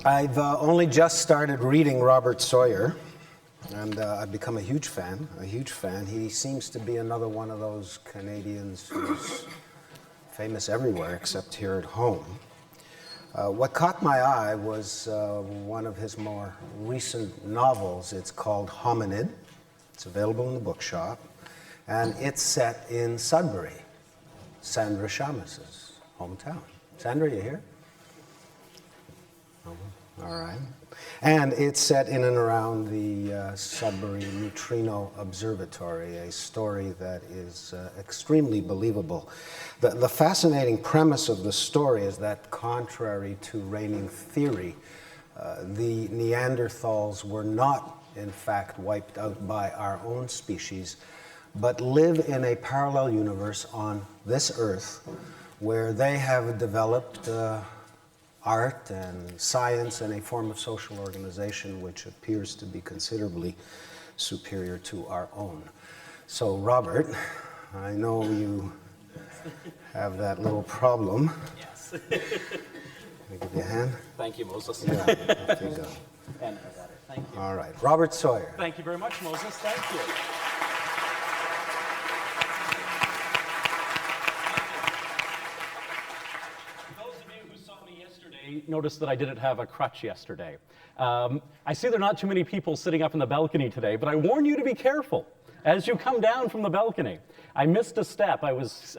I've only just started reading Robert Sawyer, and I've become a huge fan, He seems to be another one of those Canadians who's famous everywhere except here at home. What caught my eye was one of his more recent novels. It's called Hominid. It's available in the bookshop, and it's set in Sudbury, Sandra Shamas's hometown. Sandra, you here? All right. And it's set in and around the Sudbury Neutrino Observatory, a story that is extremely believable. The fascinating premise of the story is that, contrary to reigning theory, the Neanderthals were not, in fact, wiped out by our own species, but live in a parallel universe on this Earth where they have developed art and science and a form of social organization which appears to be considerably superior to our own. So, Robert, I know you have that little problem. Yes. Can I give you a hand? Thank you, Moses. Yeah, off you go. And I got it. Thank you. All right, Robert Sawyer. Thank you very much, Moses. Thank you. Noticed that I didn't have a crutch yesterday. I see there are not too many people sitting up in the balcony today, but I warn you to be careful as you come down from the balcony. I missed a step. I was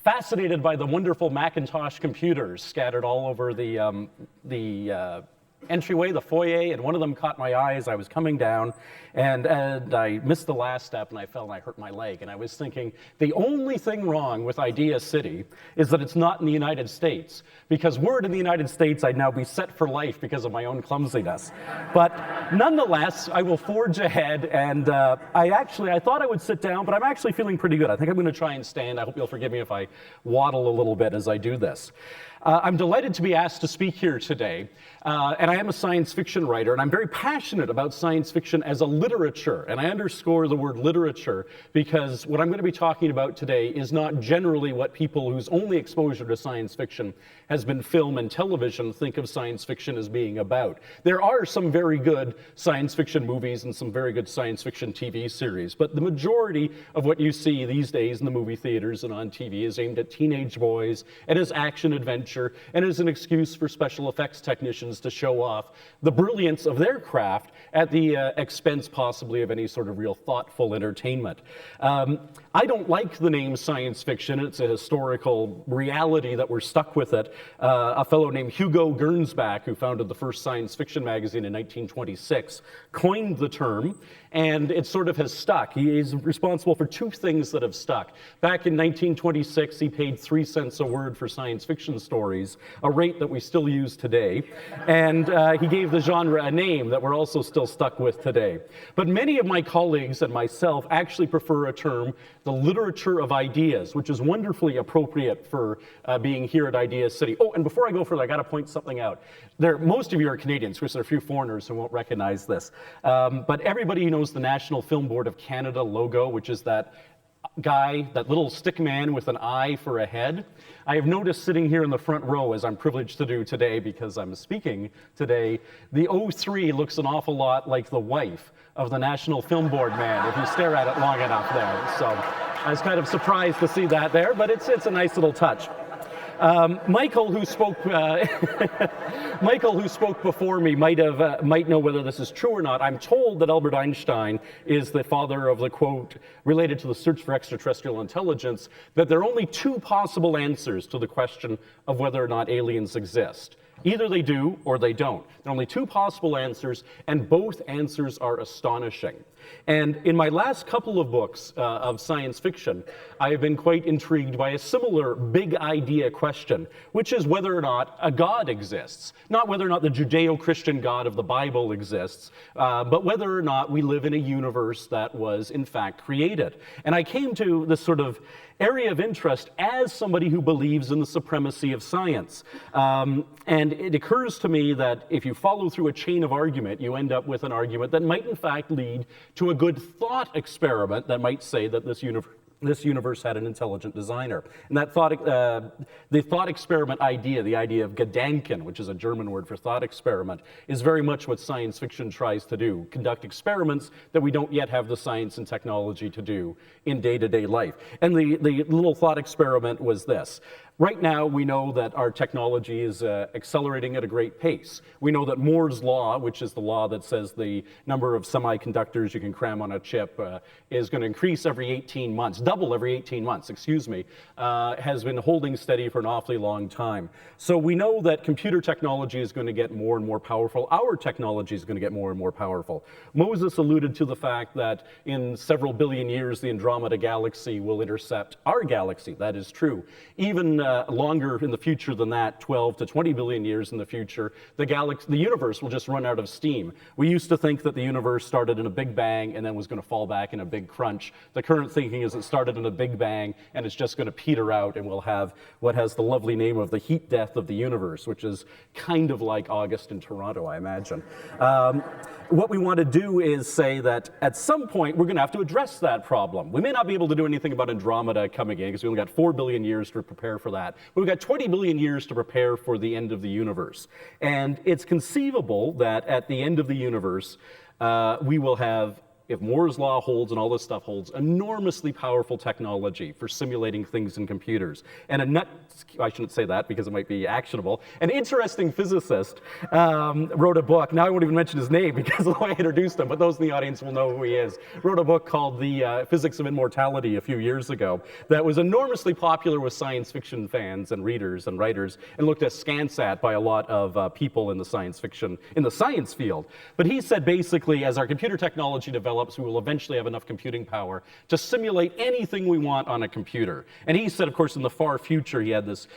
fascinated by the wonderful Macintosh computers scattered all over the entryway, the foyer, and one of them caught my eye as I was coming down, and I missed the last step, and I fell and I hurt my leg. And I was thinking, the only thing wrong with Idea City is that it's not in the United States, because were it in the United States, I'd now be set for life because of my own clumsiness. But nonetheless, I will forge ahead, and I thought I would sit down, but I'm actually feeling pretty good. I think I'm going to try and stand. I hope you'll forgive me if I waddle a little bit as I do this. I'm delighted to be asked to speak here today, and I am a science fiction writer, and I'm very passionate about science fiction as a literature, and I underscore the word literature because what I'm going to be talking about today is not generally what people whose only exposure to science fiction has been film and television think of science fiction as being about. There are some very good science fiction movies and some very good science fiction TV series, but the majority of what you see these days in the movie theaters and on TV is aimed at teenage boys and is action-adventure and is an excuse for special effects technicians to show off the brilliance of their craft at the expense possibly of any sort of real thoughtful entertainment. I don't like the name science fiction. It's a historical reality that we're stuck with it. A fellow named Hugo Gernsback, who founded the first science fiction magazine in 1926, coined the term, and it sort of has stuck. He is responsible for two things that have stuck. Back in 1926, he paid 3 cents a word for science fiction stories, a rate that we still use today, and he gave the genre a name that we're also still stuck with today. But many of my colleagues and myself actually prefer a term, the literature of ideas, which is wonderfully appropriate for being here at Idea City. Oh, and before I go further, I got to point something out. Most of you are Canadians, because there are a few foreigners who won't recognize this. But everybody knows the National Film Board of Canada logo, which is that guy, that little stick man with an eye for a head. I have noticed sitting here in the front row, as I'm privileged to do today because I'm speaking today, the O3 looks an awful lot like the wife of the National Film Board man, if you stare at it long enough there. So I was kind of surprised to see that there, but it's a nice little touch. Michael, who spoke before me, might know whether this is true or not. I'm told that Albert Einstein is the father of the quote related to the search for extraterrestrial intelligence, that there are only two possible answers to the question of whether or not aliens exist. Either they do or they don't. There are only two possible answers, and both answers are astonishing. And in my last couple of books of science fiction, I have been quite intrigued by a similar big idea question, which is whether or not a God exists. Not whether or not the Judeo-Christian God of the Bible exists, but whether or not we live in a universe that was, in fact, created. And I came to this sort of area of interest as somebody who believes in the supremacy of science. And it occurs to me that if you follow through a chain of argument, you end up with an argument that might in fact lead to a good thought experiment that might say that this this universe had an intelligent designer. And that the thought experiment idea, the idea of Gedanken, which is a German word for thought experiment, is very much what science fiction tries to do, conduct experiments that we don't yet have the science and technology to do in day-to-day life. And the little thought experiment was this. Right now, we know that our technology is accelerating at a great pace. We know that Moore's law, which is the law that says the number of semiconductors you can cram on a chip is going to increase every 18 months, double every 18 months, excuse me, has been holding steady for an awfully long time. So we know that computer technology is going to get more and more powerful. Our technology is going to get more and more powerful. Moses alluded to the fact that in several billion years, the Andromeda galaxy will intercept our galaxy. That is true. Even longer in the future than that, 12 to 20 billion years in the future, the universe will just run out of steam. We used to think that the universe started in a big bang and then was going to fall back in a big crunch. The current thinking is it started in a big bang and it's just going to peter out, and we'll have what has the lovely name of the heat death of the universe, which is kind of like August in Toronto, I imagine. What we want to do is say that at some point we're going to have to address that problem. We may not be able to do anything about Andromeda coming in because we only got 4 billion years to prepare for that. But we've got 20 billion years to prepare for the end of the universe. And it's conceivable that at the end of the universe, we will have, if Moore's law holds and all this stuff holds, enormously powerful technology for simulating things in computers. And I shouldn't say that because it might be actionable. An interesting physicist wrote a book. Now I won't even mention his name because of the way I introduced him, but those in the audience will know who he is. Wrote a book called The Physics of Immortality a few years ago that was enormously popular with science fiction fans and readers and writers, and looked askance at by a lot of people in the science fiction, in the science field. But he said basically, as our computer technology develops, we will eventually have enough computing power to simulate anything we want on a computer. And he said, of course, in the far future, he had this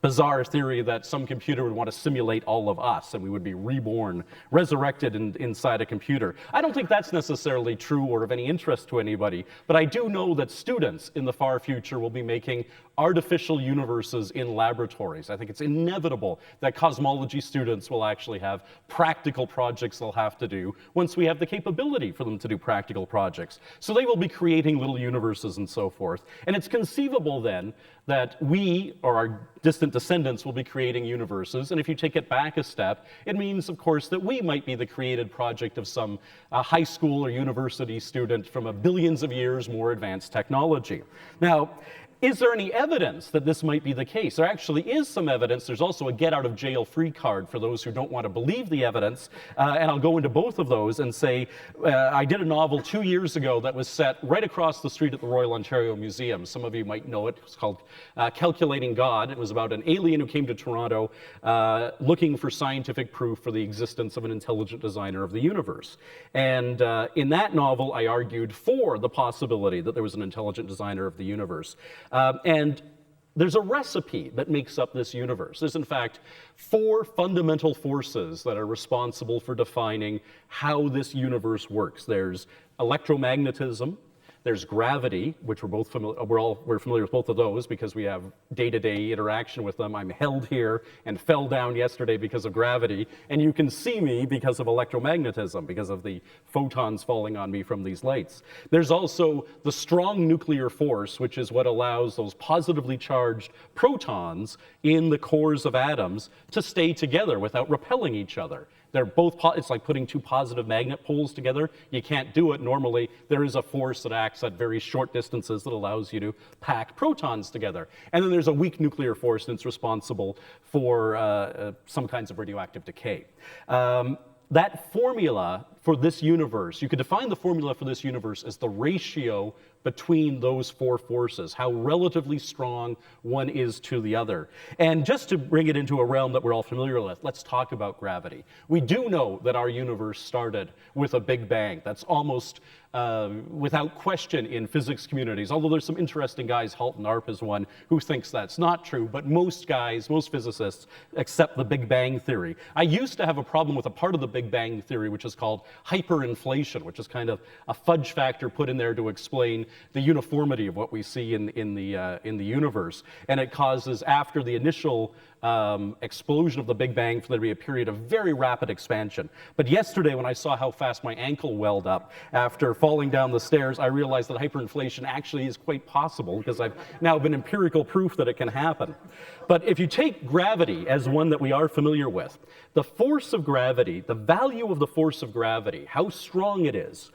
bizarre theory that some computer would want to simulate all of us and we would be reborn, resurrected inside a computer. I don't think that's necessarily true or of any interest to anybody, but I do know that students in the far future will be making artificial universes in laboratories. I think it's inevitable that cosmology students will actually have practical projects they'll have to do once we have the capability for them to do practical projects. So they will be creating little universes and so forth. And it's conceivable then that we, or our distant descendants, will be creating universes. And if you take it back a step, it means, of course, that we might be the created project of some high school or university student from billions of years more advanced technology. Now, is there any evidence that this might be the case? There actually is some evidence. There's also a get-out-of-jail-free card for those who don't want to believe the evidence, and I'll go into both of those and say I did a novel 2 years ago that was set right across the street at the Royal Ontario Museum. Some of you might know it. It's called Calculating God. It was about an alien who came to Toronto looking for scientific proof for the existence of an intelligent designer of the universe. And in that novel, I argued for the possibility that there was an intelligent designer of the universe. And there's a recipe that makes up this universe. There's, in fact, 4 fundamental forces that are responsible for defining how this universe works. There's electromagnetism, there's gravity, which we're familiar with both of those because we have day-to-day interaction with them. I'm held here and fell down yesterday because of gravity, and you can see me because of electromagnetism, because of the photons falling on me from these lights. There's also the strong nuclear force, which is what allows those positively charged protons in the cores of atoms to stay together without repelling each other. They're both, it's like putting 2 positive magnet poles together. You can't do it normally. There is a force that acts at very short distances that allows you to pack protons together. And then there's a weak nuclear force that's responsible for some kinds of radioactive decay. That formula for this universe, you could define the formula for this universe as the ratio between those 4 forces, how relatively strong one is to the other. And just to bring it into a realm that we're all familiar with, let's talk about gravity. We do know that our universe started with a Big Bang. That's almost without question in physics communities, although there's some interesting guys, Halton Arp is one, who thinks that's not true, but most guys, most physicists, accept the Big Bang theory. I used to have a problem with a part of the Big Bang theory, which is called hyperinflation, which is kind of a fudge factor put in there to explain the uniformity of what we see in the universe. And it causes, after the initial explosion of the Big Bang, for there to be a period of very rapid expansion. But yesterday, when I saw how fast my ankle welled up after falling down the stairs, I realized that hyperinflation actually is quite possible, because I've now been empirical proof that it can happen. But if you take gravity as one that we are familiar with, the force of gravity, the value of the force of gravity, how strong it is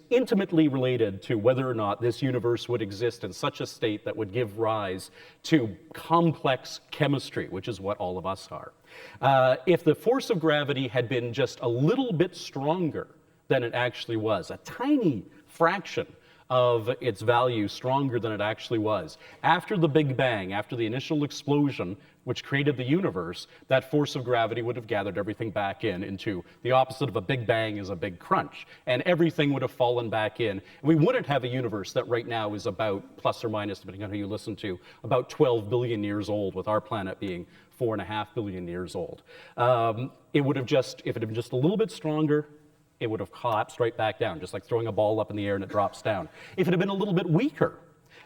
intimately related to whether or not this universe would exist in such a state that would give rise to complex chemistry, which is what all of us are. If the force of gravity had been just a little bit stronger than it actually was, a tiny fraction of its value stronger than it actually was, after the Big Bang, after the initial explosion which created the universe, that force of gravity would have gathered everything back into the opposite of a Big Bang is a big crunch, and everything would have fallen back in. And we wouldn't have a universe that right now is about, plus or minus, depending on who you listen to, about 12 billion years old, with our planet being 4.5 billion years old. It would have just, if it had been just a little bit stronger, it would have collapsed right back down, just like throwing a ball up in the air and it drops down. If it had been a little bit weaker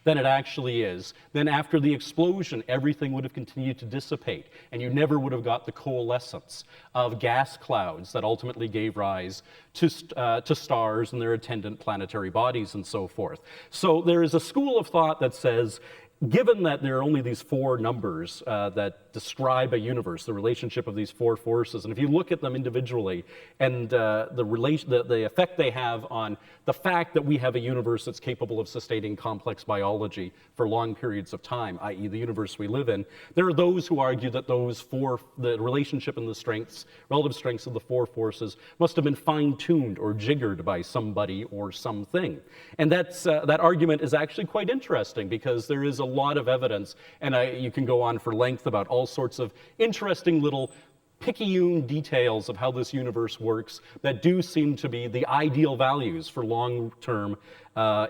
than it actually is, then after the explosion, everything would have continued to dissipate, and you never would have got the coalescence of gas clouds that ultimately gave rise to stars and their attendant planetary bodies and so forth. So there is a school of thought that says, given that there are only these four numbers that describe a universe, the relationship of these four forces, and if you look at them individually and the effect they have on the fact that we have a universe that's capable of sustaining complex biology for long periods of time, i.e. the universe we live in, there are those who argue that the relationship and the strengths, relative strengths of the four forces must have been fine-tuned or jiggered by somebody or something. And that argument is actually quite interesting, because there is a lot of evidence, and you can go on for length about all sorts of interesting little picayune details of how this universe works that do seem to be the ideal values for long-term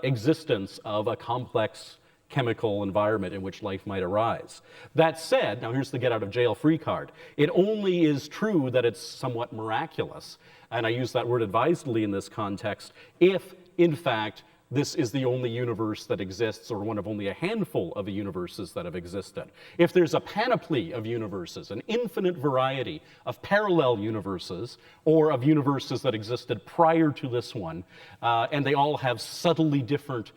existence of a complex chemical environment in which life might arise. That said, now here's the get-out-of-jail-free card. It only is true that it's somewhat miraculous, and I use that word advisedly in this context, if, in fact, this is the only universe that exists, or one of only a handful of universes that have existed. If there's a panoply of universes, an infinite variety of parallel universes, or of universes that existed prior to this one, and they all have subtly different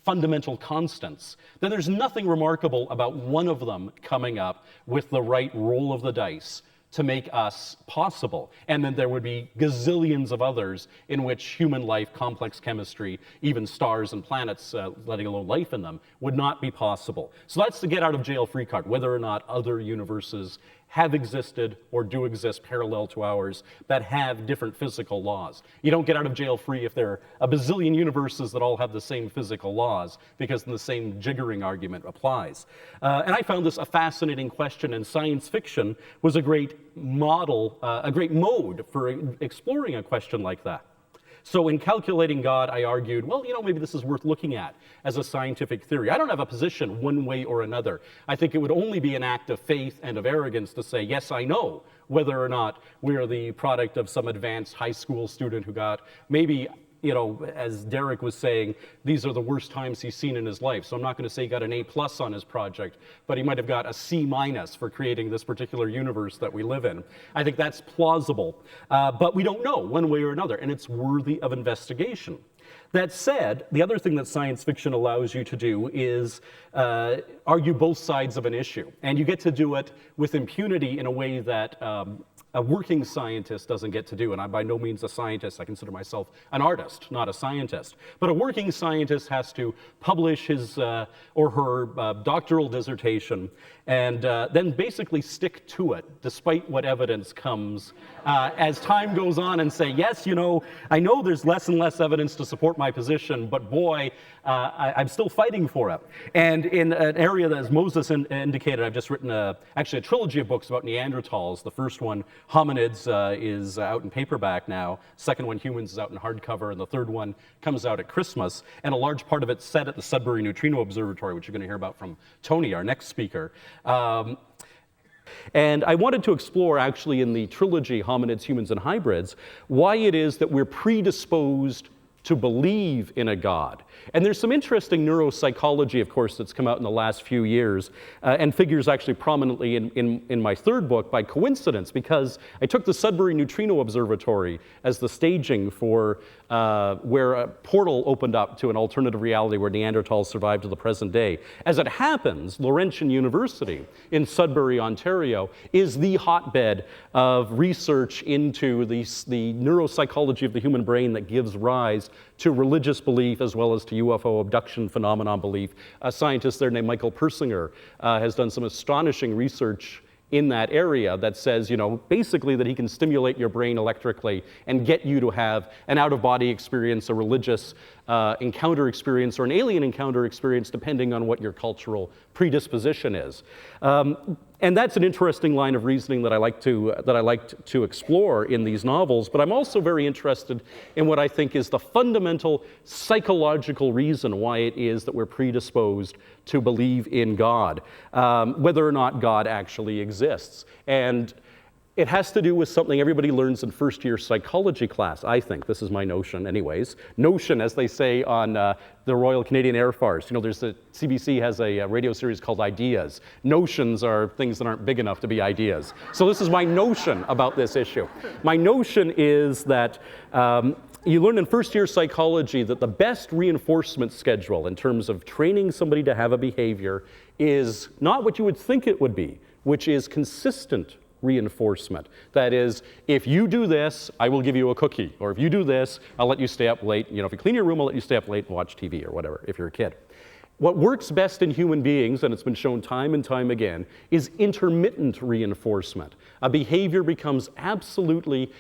fundamental constants, then there's nothing remarkable about one of them coming up with the right roll of the dice to make us possible. And then there would be gazillions of others in which human life, complex chemistry, even stars and planets, letting alone life in them, would not be possible. So that's the get-out-of-jail-free card, whether or not other universes have existed or do exist parallel to ours that have different physical laws. You don't get out of jail free if there are a bazillion universes that all have the same physical laws, because then the same jiggering argument applies. And I found this a fascinating question, and science fiction was a great model, a great mode for exploring a question like that. So in Calculating God, I argued, well, maybe this is worth looking at as a scientific theory. I don't have a position one way or another. I think it would only be an act of faith and of arrogance to say, yes, I know, whether or not we're the product of some advanced high school student who got maybe, as Derek was saying, these are the worst times he's seen in his life. So I'm not going to say he got an A+ on his project, but he might have got a C- for creating this particular universe that we live in. I think that's plausible, but we don't know one way or another, and it's worthy of investigation. That said, the other thing that science fiction allows you to do is argue both sides of an issue, and you get to do it with impunity in a way that a working scientist doesn't get to do, and I'm by no means a scientist. I consider myself an artist, not a scientist. But a working scientist has to publish his or her doctoral dissertation and then basically stick to it, despite what evidence comes as time goes on, and say, yes, I know there's less and less evidence to support my position, but boy, I'm still fighting for it. And in an area that, as Moses indicated, I've just written actually a trilogy of books about Neanderthals. The first one, Hominids, is out in paperback now. Second one, Humans, is out in hardcover, and the third one comes out at Christmas. And a large part of it's set at the Sudbury Neutrino Observatory, which you're going to hear about from Tony, our next speaker. And I wanted to explore, actually, in the trilogy, Hominids, Humans, and Hybrids, why it is that we're predisposed to believe in a God. And there's some interesting neuropsychology, of course, that's come out in the last few years and figures actually prominently in my third book by coincidence, because I took the Sudbury Neutrino Observatory as the staging for where a portal opened up to an alternative reality where Neanderthals survived to the present day. As it happens, Laurentian University in Sudbury, Ontario, is the hotbed of research into the neuropsychology of the human brain that gives rise to religious belief as well as to UFO abduction phenomenon belief. A scientist there named Michael Persinger has done some astonishing research in that area that says, basically that he can stimulate your brain electrically and get you to have an out-of-body experience, a religious encounter experience, or an alien encounter experience, depending on what your cultural predisposition is. And that's an interesting line of reasoning that I like to explore in these novels, but I'm also very interested in what I think is the fundamental psychological reason why it is that we're predisposed to believe in God, whether or not God actually exists. And it has to do with something everybody learns in first-year psychology class, I think. This is my notion anyways. Notion, as they say on the Royal Canadian Air Force. CBC has a radio series called Ideas. Notions are things that aren't big enough to be ideas. So this is my notion about this issue. My notion is that you learn in first-year psychology that the best reinforcement schedule in terms of training somebody to have a behavior is not what you would think it would be, which is consistent reinforcement. That is, if you do this, I will give you a cookie. Or if you do this, I'll let you stay up late. If you clean your room, I'll let you stay up late and watch TV or whatever, if you're a kid. What works best in human beings, and it's been shown time and time again, is intermittent reinforcement. A behavior becomes absolutely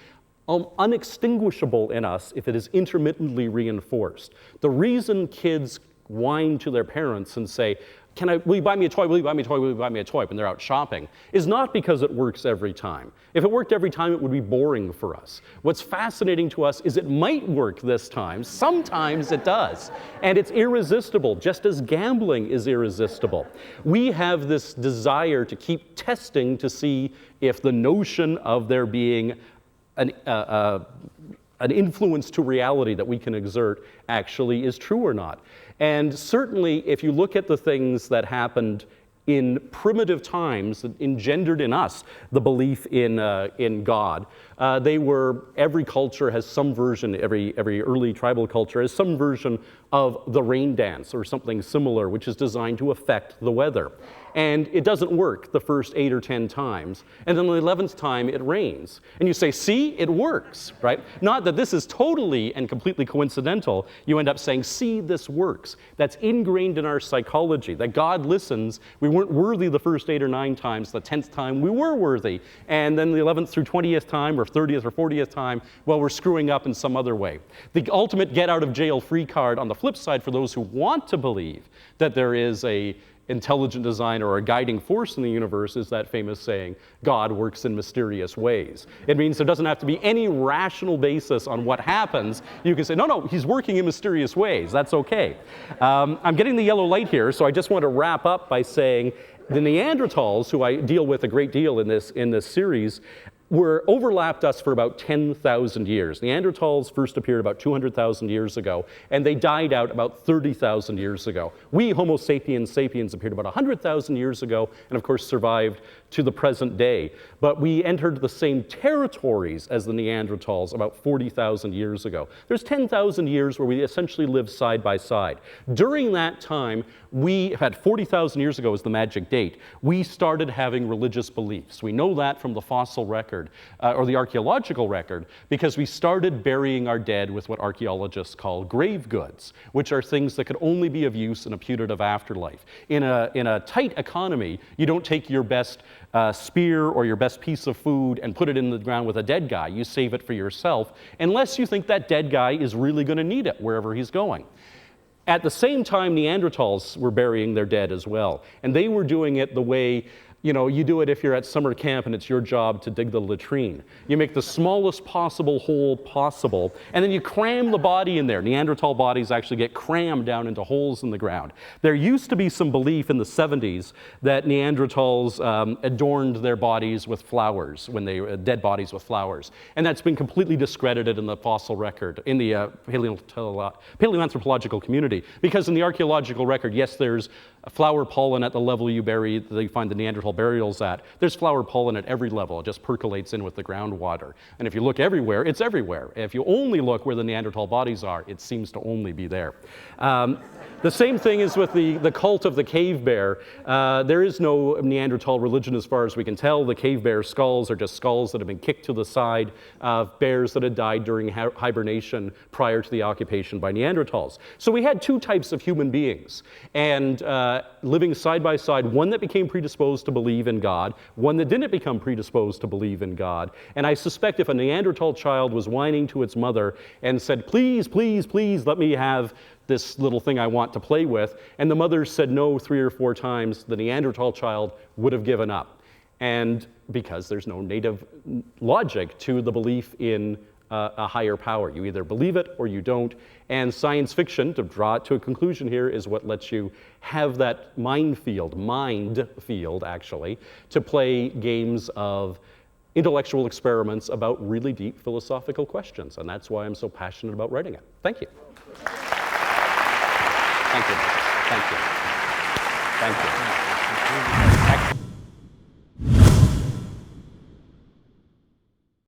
unextinguishable in us if it is intermittently reinforced. The reason kids whine to their parents and say, will you buy me a toy, will you buy me a toy, will you buy me a toy when they're out shopping, is not because it works every time. If it worked every time, it would be boring for us. What's fascinating to us is it might work this time. Sometimes it does. And it's irresistible, just as gambling is irresistible. We have this desire to keep testing to see if the notion of there being an influence to reality that we can exert actually is true or not. And certainly, if you look at the things that happened in primitive times that engendered in us the belief in God, every culture has some version, every early tribal culture has some version of the rain dance or something similar, which is designed to affect the weather. And it doesn't work the first 8 or 10 times. And then the 11th time it rains. And you say, see, it works, right? Not that this is totally and completely coincidental. You end up saying, see, this works. That's ingrained in our psychology, that God listens. We weren't worthy the first 8 or 9 times. The 10th time we were worthy. And then the 11th through 20th time or 30th or 40th time, well, we're screwing up in some other way. The ultimate get out of jail free card on the flip side for those who want to believe that there is a intelligent designer or a guiding force in the universe is that famous saying, God works in mysterious ways. It means there doesn't have to be any rational basis on what happens. You can say, no, he's working in mysterious ways. That's okay. I'm getting the yellow light here, so I just want to wrap up by saying the Neanderthals, who I deal with a great deal in this series, overlapped us for about 10,000 years. Neanderthals first appeared about 200,000 years ago, and they died out about 30,000 years ago. We, Homo sapiens appeared about 100,000 years ago, and of course survived to the present day. But we entered the same territories as the Neanderthals about 40,000 years ago. There's 10,000 years where we essentially lived side by side. During that time, we had 40,000 years ago is the magic date. We started having religious beliefs. We know that from the fossil record, or the archaeological record, because we started burying our dead with what archaeologists call grave goods, which are things that could only be of use in a putative afterlife. In a tight economy, you don't take your best spear or your best piece of food and put it in the ground with a dead guy. You save it for yourself, unless you think that dead guy is really going to need it wherever he's going. At the same time, Neanderthals were burying their dead as well, and they were doing it the way you do it if you're at summer camp and it's your job to dig the latrine. You make the smallest possible hole possible, and then you cram the body in there. Neanderthal bodies actually get crammed down into holes in the ground. There used to be some belief in the 70s that Neanderthals adorned their bodies with flowers, when they dead bodies with flowers. And that's been completely discredited in the fossil record, in the paleoanthropological community. Because in the archaeological record, yes, there's flower pollen at the level you find the Neanderthal burials at. There's flower pollen at every level. It just percolates in with the groundwater. And if you look everywhere, it's everywhere. If you only look where the Neanderthal bodies are, it seems to only be there. The same thing is with the cult of the cave bear. There is no Neanderthal religion as far as we can tell. The cave bear skulls are just skulls that have been kicked to the side of bears that had died during hibernation prior to the occupation by Neanderthals. So we had two types of human beings, and living side by side, one that became predisposed to believe in God, one that didn't become predisposed to believe in God. And I suspect if a Neanderthal child was whining to its mother and said, please, please, please let me have this little thing I want to play with, and the mother said no 3 or 4 times, the Neanderthal child would have given up. And because there's no native logic to the belief in a higher power. You either believe it or you don't. And science fiction, to draw it to a conclusion here, is what lets you have that mind field actually, to play games of intellectual experiments about really deep philosophical questions. And that's why I'm so passionate about writing it. Thank you. Thank you. Thank you. Thank you.